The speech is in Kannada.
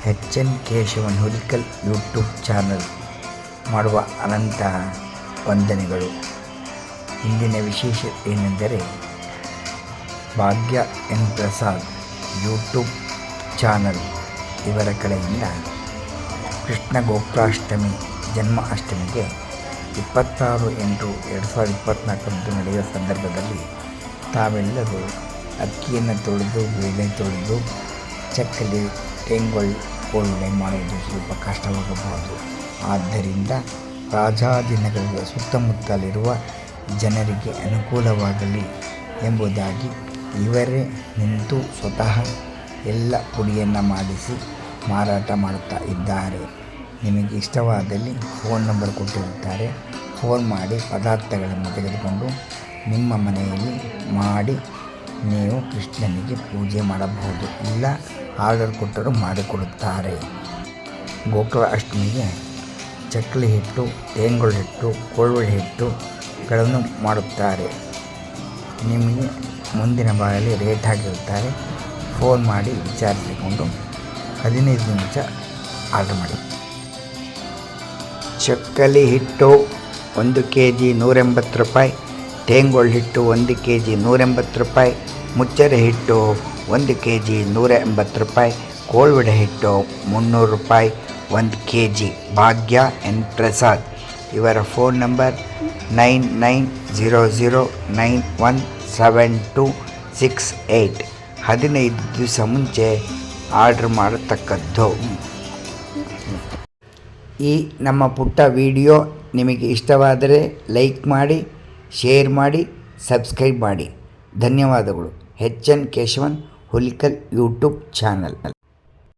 ಎಚ್.ಎನ್. ಕೇಶವನ್ ಹುಲಿಕಲ್ ಯೂಟ್ಯೂಬ್ ಚಾನಲ್ ಮಾಡುವ ಅನಂತ ವಂದನೆಗಳು. ಇಂದಿನ ವಿಶೇಷ ಏನೆಂದರೆ, ಭಾಗ್ಯ ಎನ್ ಪ್ರಸಾದ್ ಯೂಟ್ಯೂಬ್ ಚಾನಲ್ ಇವರ ಕಡೆಯಿಂದ ಕೃಷ್ಣ ಗೋಕುಲಾಷ್ಟಮಿ ಜನ್ಮ ಅಷ್ಟಮಿಗೆ 26/8/2024 ನಡೆಯುವ ಸಂದರ್ಭದಲ್ಲಿ ತಾವೆಲ್ಲರೂ ಅಕ್ಕಿಯನ್ನು ತೊಳೆದು ಬೇಳೆ ತೊಳೆದು ಚಕ್ಕಲಿ ಟೆಂಗೊಳ್ ಹೋಳಿಗೆ ಮಾಡುವುದು ಸ್ವಲ್ಪ ಕಷ್ಟವಾಗಬಹುದು. ಆದ್ದರಿಂದ ರಾಜಾಜಿನಗರದ ಸುತ್ತಮುತ್ತಲಿರುವ ಜನರಿಗೆ ಅನುಕೂಲವಾಗಲಿ ಎಂಬುದಾಗಿ ಇವರೇ ನಿಂತು ಸ್ವತಃ ಎಲ್ಲ ಪುಡಿಯನ್ನು ಮಾಡಿಸಿ ಮಾರಾಟ ಮಾಡುತ್ತಾ ಇದ್ದಾರೆ. ನಿಮಗೆ ಇಷ್ಟವಾದಲ್ಲಿ ಫೋನ್ ನಂಬರ್ ಕೊಟ್ಟಿರುತ್ತಾರೆ. ಫೋನ್ ಮಾಡಿ ಪದಾರ್ಥಗಳನ್ನು ತೆಗೆದುಕೊಂಡು ನಿಮ್ಮ ಮನೆಯಲ್ಲಿ ಮಾಡಿ ನೀವು ಕೃಷ್ಣನಿಗೆ ಪೂಜೆ ಮಾಡಬಹುದು. ಇಲ್ಲ ಆರ್ಡರ್ ಕೊಟ್ಟರೂ ಮಾಡಿಕೊಡುತ್ತಾರೆ. ಗೋಕುಲ ಅಷ್ಟಮಿಗೆ ಚಕ್ಕಲಿ ಹಿಟ್ಟು, ಟೇಂಗುಳ ಹಿಟ್ಟು, ಕೋಳ್ವಳೆ ಹಿಟ್ಟುಗಳನ್ನು ಮಾಡುತ್ತಾರೆ. ನಿಮಗೆ ಮುಂದಿನ ಭಾಗದಲ್ಲಿ ರೇಟ್ ಹಾಕಿರುತ್ತಾರೆ. ಫೋನ್ ಮಾಡಿ ವಿಚಾರಿಸಿಕೊಂಡು 15 ನಿಮಿಷ ಆರ್ಡರ್ ಮಾಡಿ. ಚಕ್ಕಲಿ ಹಿಟ್ಟು 1 kg 180 ರೂಪಾಯಿ, ಟೇಂಗುಳ ಹಿಟ್ಟು 1 kg 180 ರೂಪಾಯಿ, ಮುಚ್ಚರೆ ಹಿಟ್ಟು 1 kg 180 ರೂಪಾಯಿ, ಕೋಳ್ವಡೆ ಹಿಟ್ಟು 300 ರೂಪಾಯಿ 1 kg. ಭಾಗ್ಯ ಎನ್ ಪ್ರಸಾದ್ ಇವರ ಫೋನ್ ನಂಬರ್ 9900917268. 15 ದಿವಸ ಮುಂಚೆ ಆರ್ಡ್ರ್ ಮಾಡತಕ್ಕದ್ದು. ಈ ನಮ್ಮ ಪುಟ್ಟ ವಿಡಿಯೋ ನಿಮಗೆ ಇಷ್ಟವಾದರೆ ಲೈಕ್ ಮಾಡಿ, ಶೇರ್ ಮಾಡಿ, ಸಬ್ಸ್ಕ್ರೈಬ್ ಮಾಡಿ. ಧನ್ಯವಾದಗಳು. H N. Keshavan Hulikal YouTube channel.